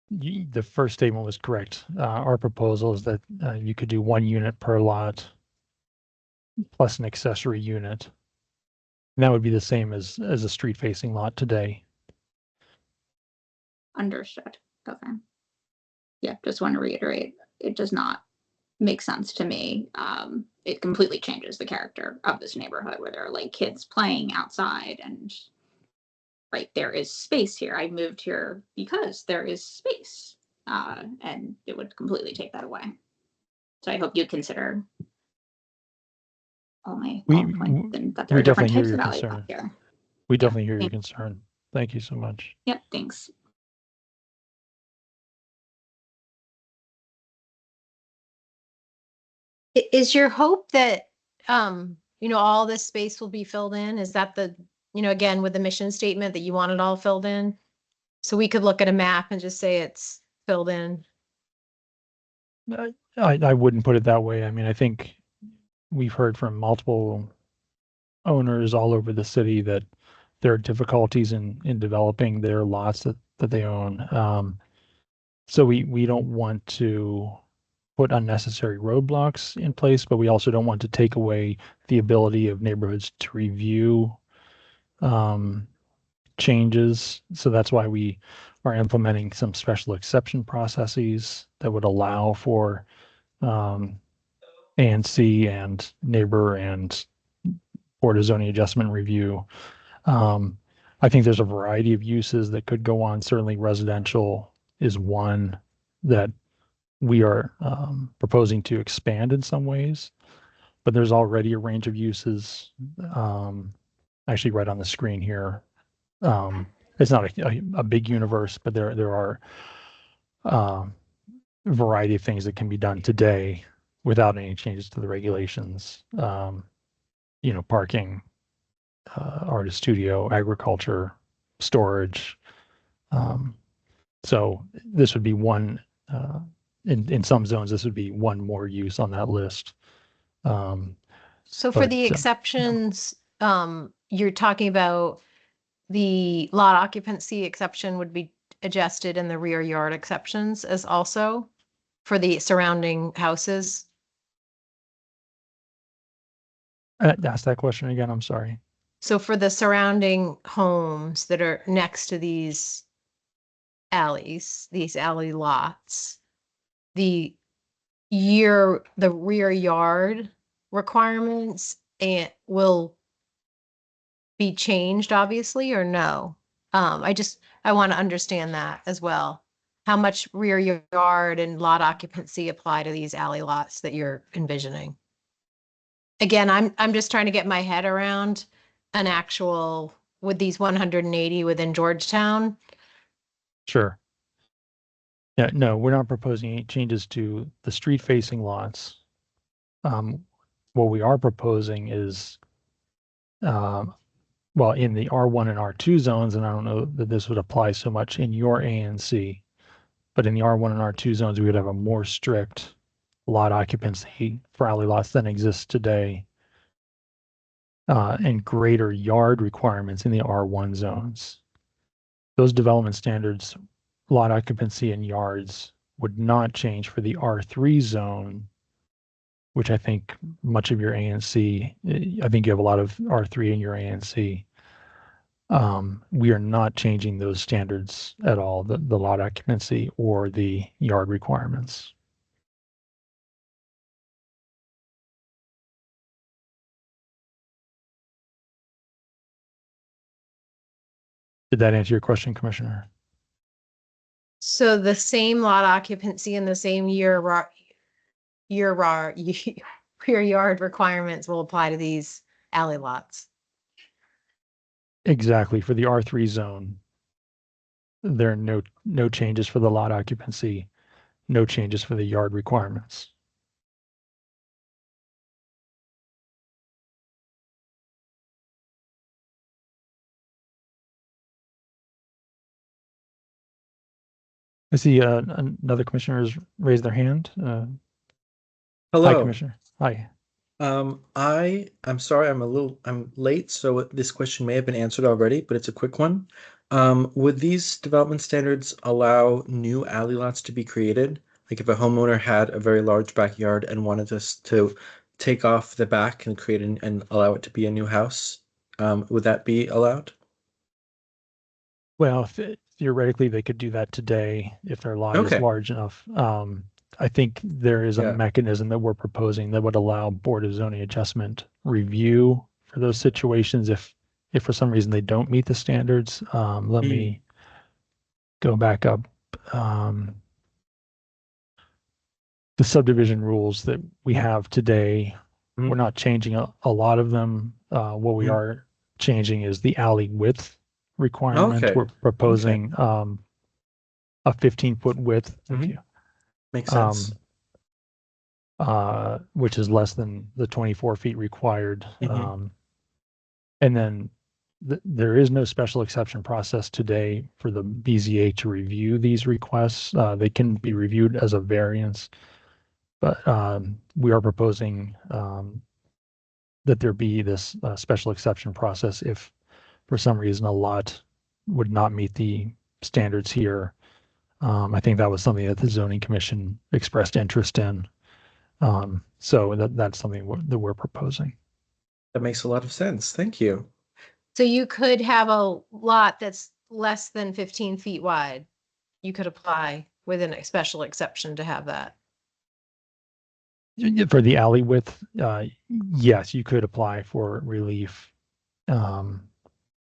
the first statement was correct. Our proposal is that you could do 1 unit per lot plus an accessory unit. And that would be the same as a street facing lot today. Understood. Okay. Yeah, just want to reiterate, it does not make sense to me. It completely changes the character of this neighborhood where there are like kids playing outside and right, there is space here. I moved here because there is space. And it would completely take that away. So I hope you consider all my We points and that there we are different definitely hear types your of value out concern. here. We Yeah. definitely hear your concern. Thank you so much. Yep, thanks. Is your hope that, all this space will be filled in? Is that the, again, with the mission statement that you want it all filled in? So we could look at a map and just say it's filled in. I wouldn't put it that way. I mean, I think we've heard from multiple owners all over the city that there are difficulties in developing their lots that they own. So we don't want to put unnecessary roadblocks in place, but we also don't want to take away the ability of neighborhoods to review changes. So that's why we are implementing some special exception processes that would allow for ANC and neighbor and Board of Zoning Adjustment review. I think there's a variety of uses that could go on. Certainly residential is one that we are proposing to expand in some ways, but there's already a range of uses actually right on the screen here. It's not a big universe, but there are a variety of things that can be done today without any changes to the regulations. Parking, artist studio, agriculture, storage. So this would be one, in some zones, this would be one more use on that list. So for But, the yeah. exceptions, you're talking about the lot occupancy exception would be adjusted and the rear yard exceptions as also for the surrounding houses. Ask that question again. I'm sorry. So for the surrounding homes that are next to these alleys, these alley lots, the rear yard requirements will be changed, obviously, or no? I want to understand that as well. How much rear yard and lot occupancy apply to these alley lots that you're envisioning? Again, I'm just trying to get my head around an actual, with these 180 within Georgetown. Sure. Yeah, no, we're not proposing any changes to the street facing lots. What we are proposing is, well, in the R1 and R2 zones, and I don't know that this would apply so much in your ANC, but in the R1 and R2 zones, we would have a more strict lot occupancy for alley lots than exists today, and greater yard requirements in the R1 zones. Those development standards, lot occupancy and yards, would not change for the R3 zone, which I think much of your ANC, I think you have a lot of R3 in your ANC. We are not changing those standards at all, the lot occupancy or the yard requirements. Did that answer your question, Commissioner? So the same lot occupancy and the same rear yard requirements will apply to these alley lots. Exactly. For the R3 zone, there are no changes for the lot occupancy, no changes for the yard requirements. I see another commissioner has raised their hand. Hi, Hello. Commissioner. Hi. I'm sorry, I'm late, so this question may have been answered already, but it's a quick one. Would these development standards allow new alley lots to be created? Like if a homeowner had a very large backyard and wanted us to take off the back and create and allow it to be a new house, would that be allowed? Well, theoretically, they could do that today if their lot is Okay. large enough. I think there is a Yeah. mechanism that we're proposing that would allow Board of Zoning Adjustment review for those situations if for some reason they don't meet the standards. Let me go back up. The subdivision rules that we have today, Mhm. we're not changing a lot of them. What we Mhm. are changing is the alley width requirement. Okay. We're proposing a 15-foot width. Thank Mhm. you. Makes sense. Which is less than the 24 feet required. Mhm. And then there is no special exception process today for the BZA to review these requests. They can be reviewed as a variance, but we are proposing that there be this special exception process if for some reason a lot would not meet the standards here. I think that was something that the zoning commission expressed interest in. So that's something that we're proposing. That makes a lot of sense. Thank you. So you could have a lot that's less than 15 feet wide. You could apply with a special exception to have that. For the alley width, yes, you could apply for relief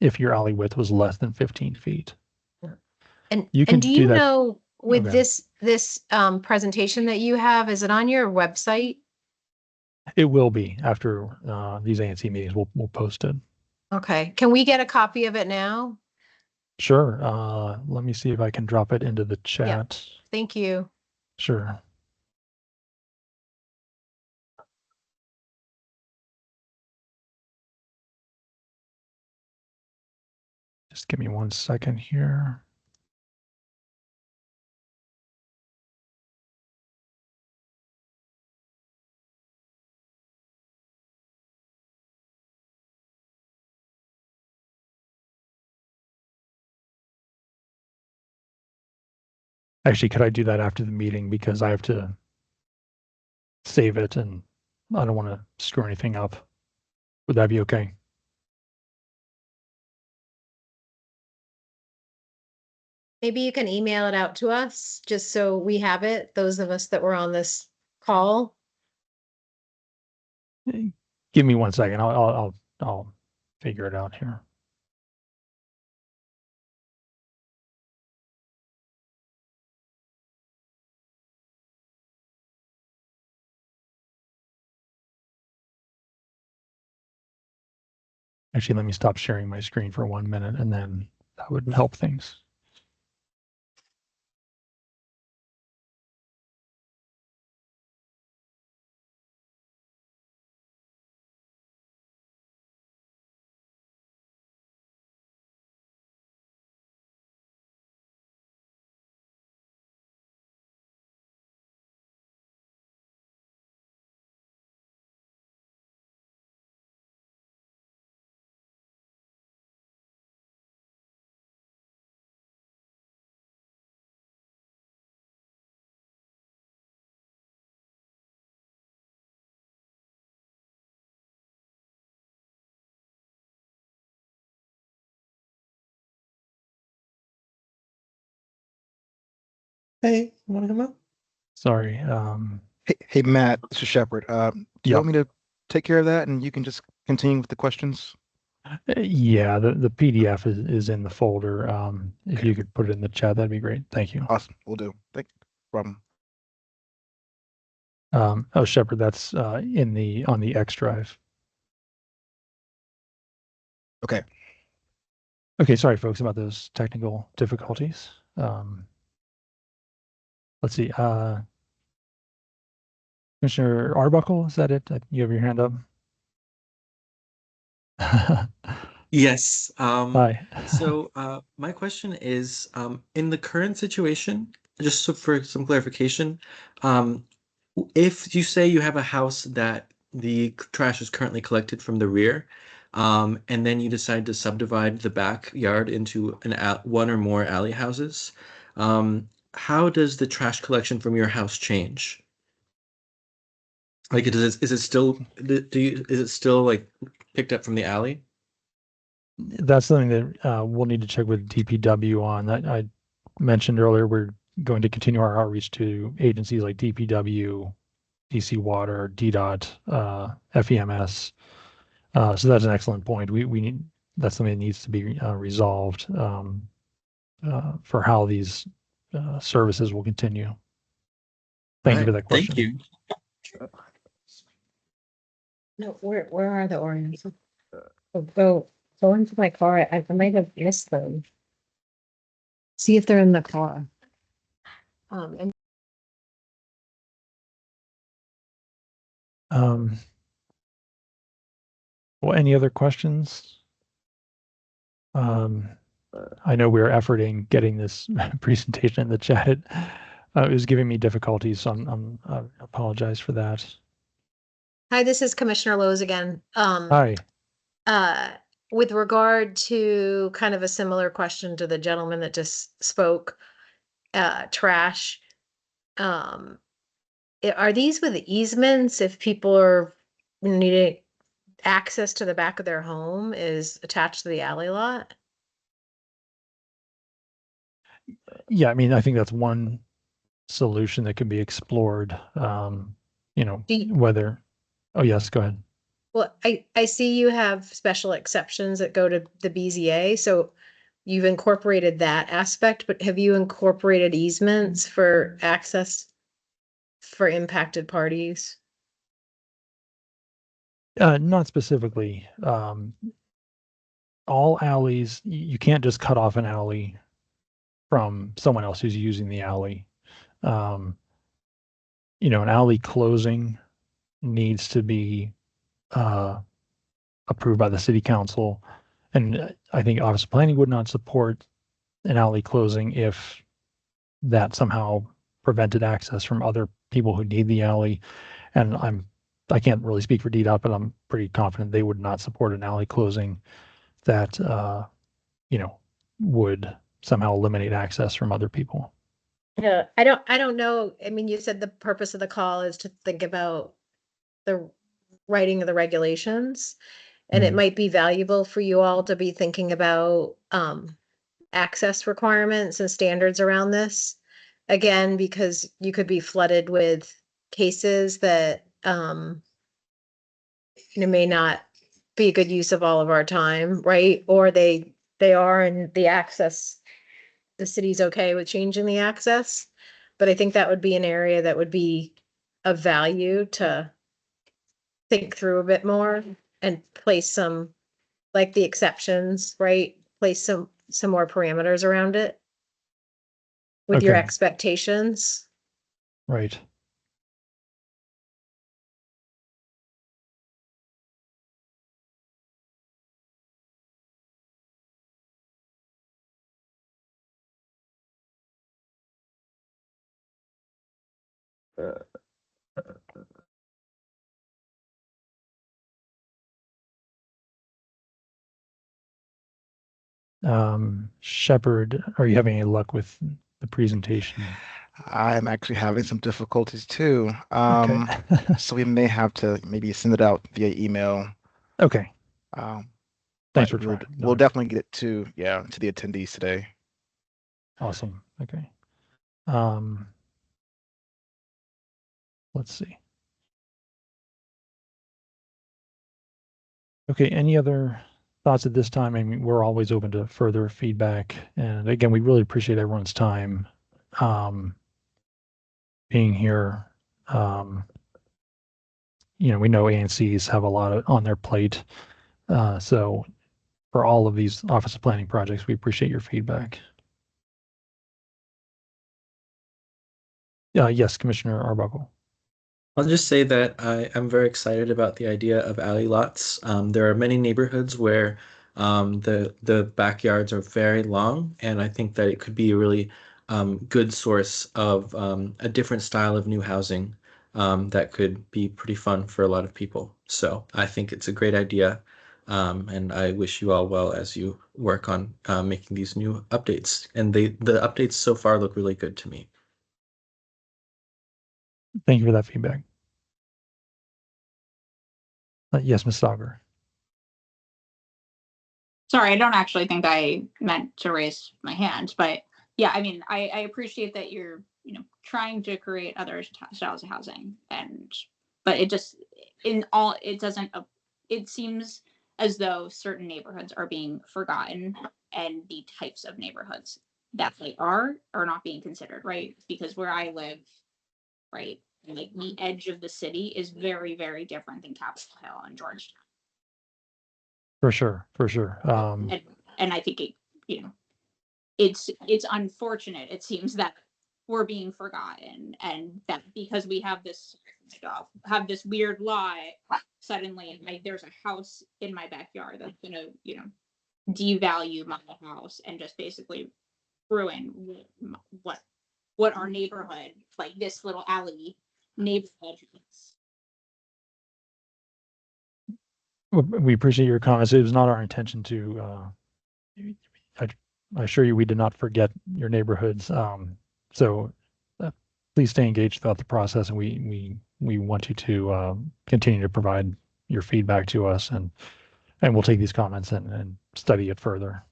if your alley width was less than 15 feet. And You can do do you that. know with Okay. this presentation that you have, is it on your website? It will be after these ANC meetings. We'll post it. Okay. Can we get a copy of it now? Sure. Let me see if I can drop it into the chat. Thank you. Sure. Just give me 1 second here. Actually, could I do that after the meeting because I have to save it and I don't want to screw anything up. Would that be okay? Maybe you can email it out to us just so we have it, those of us that were on this call. Give me 1 second. I'll figure it out here. Actually, let me stop sharing my screen for 1 minute and then that would help things. Hey, you want to come up? Sorry. Hey, Matt, this is Shepard. Do you Yep. want me to take care of that and you can just continue with the questions? Yeah, the PDF is in the folder. If Okay. you could put it in the chat, that'd be great. Thank you. Awesome. We'll do. Thank you. Problem. Oh, Shepard, that's on the X drive. Okay. Okay, sorry, folks, about those technical difficulties. Let's see. Commissioner Arbuckle, is that it? You have your hand up. Yes. Hi. So my question is, in the current situation, just so for some clarification, um, if you say you have a house that the trash is currently collected from the rear, and then you decide to subdivide the backyard into one or more alley houses, how does the trash collection from your house change? Like, is it still is it still like picked up from the alley? That's something that we'll need to check with DPW on. That I mentioned earlier, we're going to continue our outreach to agencies like DPW, DC Water, DDOT, FEMS. So that's an excellent point. We need that's something that needs to be resolved for how these services will continue. Thank you for that Thank question. you. No, where are the Oreos? Go into my car. I might have missed them. See if they're in the car. And Well, any other questions? I know we're efforting getting this presentation in the chat. It was giving me difficulties, so I apologize for that. hi, this is Commissioner Lowe's again. Hi. With regard to kind of a similar question to the gentleman that just spoke, trash. Are these with easements if people are needing access to the back of their home is attached to the alley lot? Yeah, I mean, I think that's one solution that could be explored. Whether, oh yes, go ahead. Well, I see you have special exceptions that go to the BZA, so you've incorporated that aspect, but have you incorporated easements for access for impacted parties? Not specifically. All alleys, you can't just cut off an alley from someone else who's using the alley. An alley closing needs to be approved by the city council. And I think Office of Planning would not support an alley closing if that somehow prevented access from other people who need the alley. And I can't really speak for DDOT, but I'm pretty confident they would not support an alley closing that would somehow eliminate access from other people. Yeah, I don't know. I mean, you said the purpose of the call is to think about the writing of the regulations. And it Mhm. might be valuable for you all to be thinking about access requirements and standards around this. Again, because you could be flooded with cases that may not be a good use of all of our time, right? Or they are, and the access, the city's okay with changing the access. But I think that would be an area that would be of value to think through a bit more and place some, like the exceptions, right? Place some more parameters around it with your Okay. expectations. Right. Shepard, are you having any luck with the presentation? I'm actually having some difficulties too. Okay. So we may have to maybe send it out via email. Okay. Um, Thanks but for trying. we'll definitely get it to the attendees today. Awesome. Okay. Let's see. Okay, any other thoughts at this time? I mean, we're always open to further feedback. And again, we really appreciate everyone's time being here. We know ANCs have a lot on their plate. So for all of these Office of Planning projects, we appreciate your feedback. Yes, Commissioner Arbuckle. I'll just say that I'm very excited about the idea of alley lots. There are many neighborhoods where The backyards are very long, and I think that it could be a really good source of a different style of new housing that could be pretty fun for a lot of people. So I think it's a great idea. And I wish you all well as you work on making these new updates. And the updates so far look really good to me. Thank you for that feedback. Yes, Ms. Sauber. Sorry, I don't actually think I meant to raise my hand, but yeah, I mean, I appreciate that you're, trying to create other styles of housing, but it just, it seems as though certain neighborhoods are being forgotten, and the types of neighborhoods that they are not being considered, right? Because where I live, right, like the edge of the city is very, very different than Capitol Hill and Georgetown. For sure, for sure. And I think it's unfortunate. It seems that we're being forgotten, and that because we have this weird law, suddenly there's a house in my backyard that's gonna devalue my house and just basically ruin what our neighborhood, like this little alley neighborhood is. We appreciate your comments. It was not our intention to, I assure you, we did not forget your neighborhoods. So please stay engaged throughout the process, and we want you to continue to provide your feedback to us, and we'll take these comments and study it further.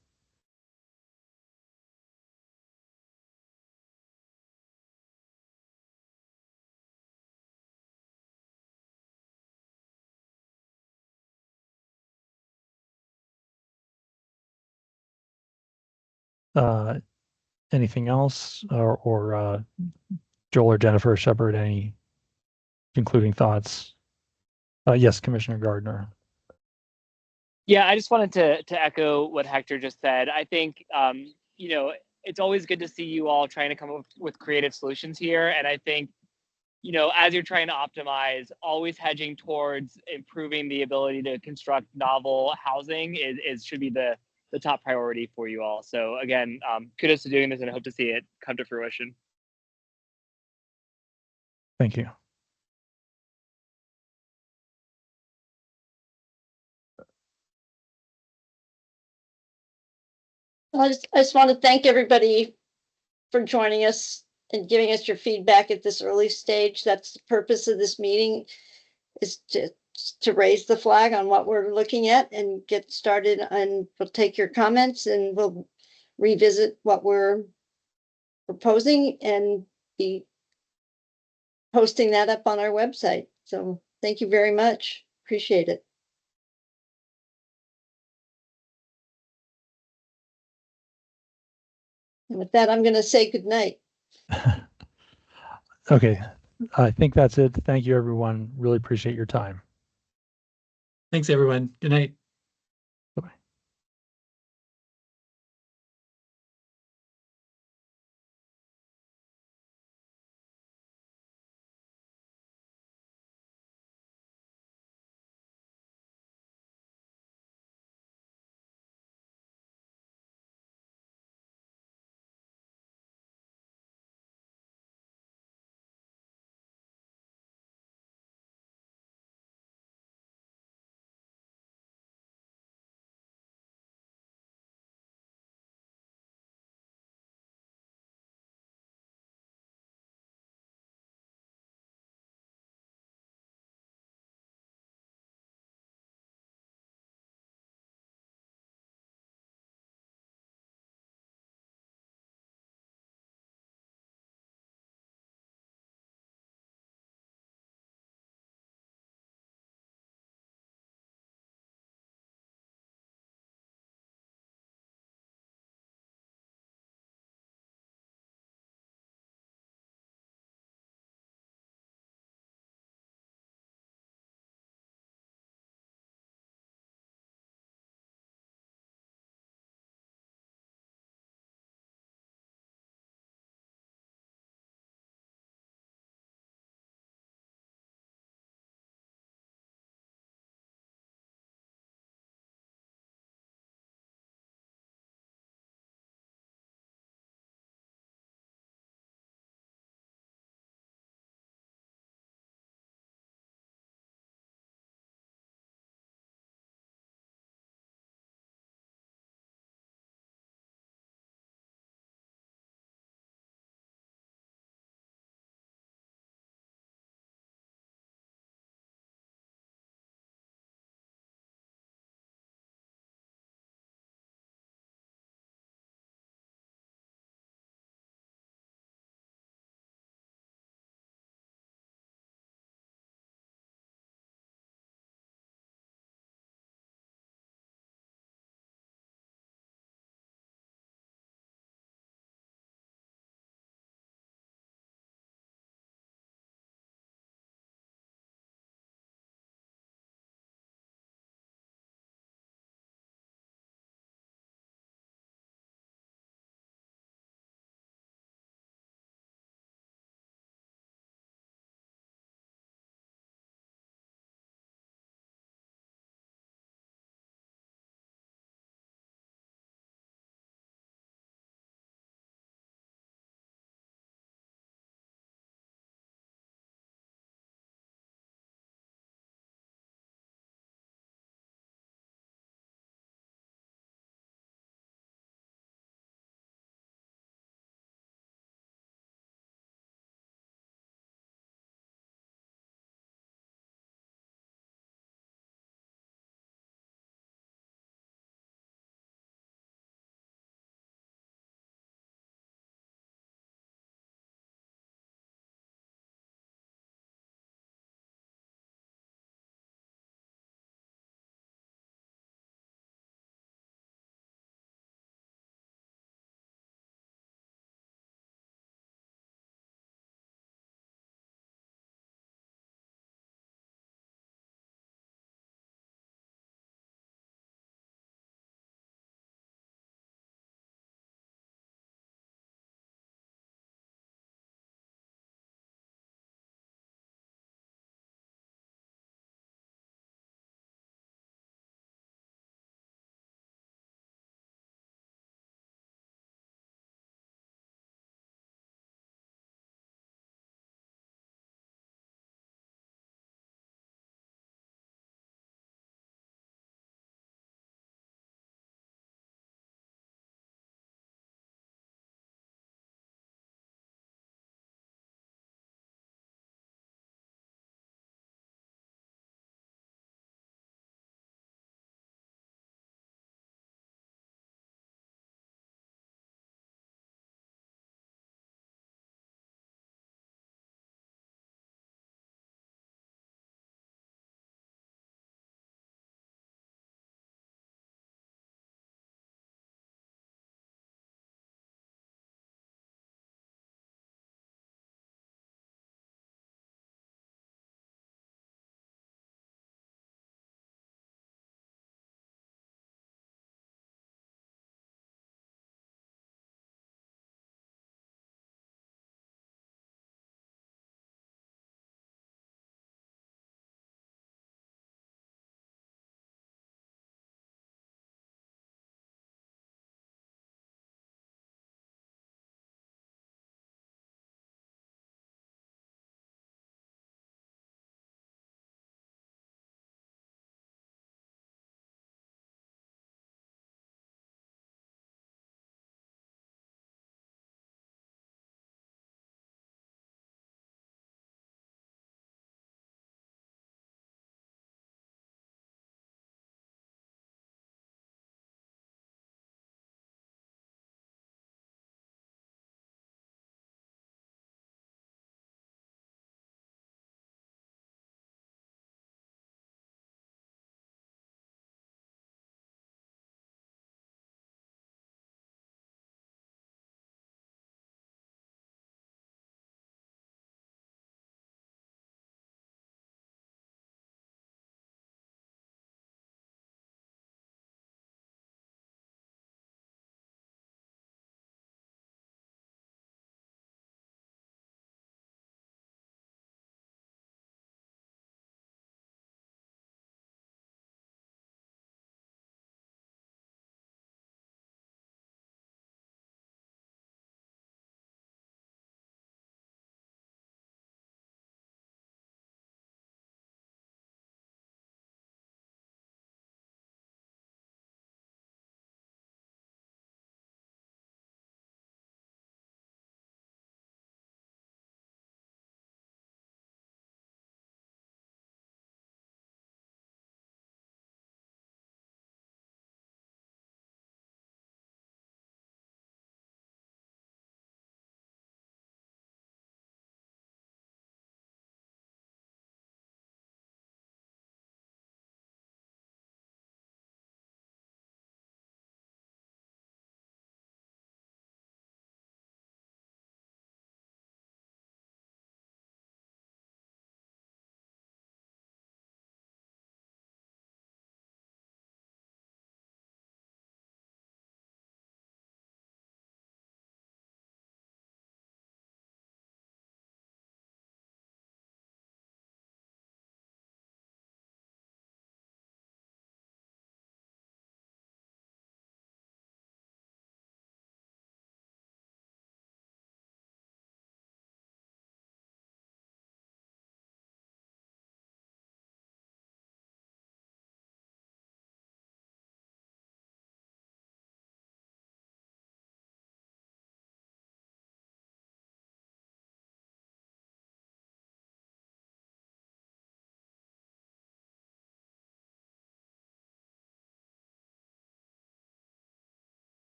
Anything else, or Joel or Jennifer Shepard, any concluding thoughts? Yes, Commissioner Gardner. Yeah, I just wanted to echo what Hector just said. I think it's always good to see you all trying to come up with creative solutions here. And I think, as you're trying to optimize, always hedging towards improving the ability to construct novel housing should be the top priority for you all. So again, kudos to doing this, and I hope to see it come to fruition. Thank you. I just want to thank everybody for joining us and giving us your feedback at this early stage. That's the purpose of this meeting, is to raise the flag on what we're looking at and get started. And we'll take your comments and we'll revisit what we're proposing and be posting that up on our website. So thank you very much. Appreciate it. And with that, I'm going to say good night. Okay, I think that's it. Thank you, everyone. Really appreciate your time. Thanks, everyone. Good night.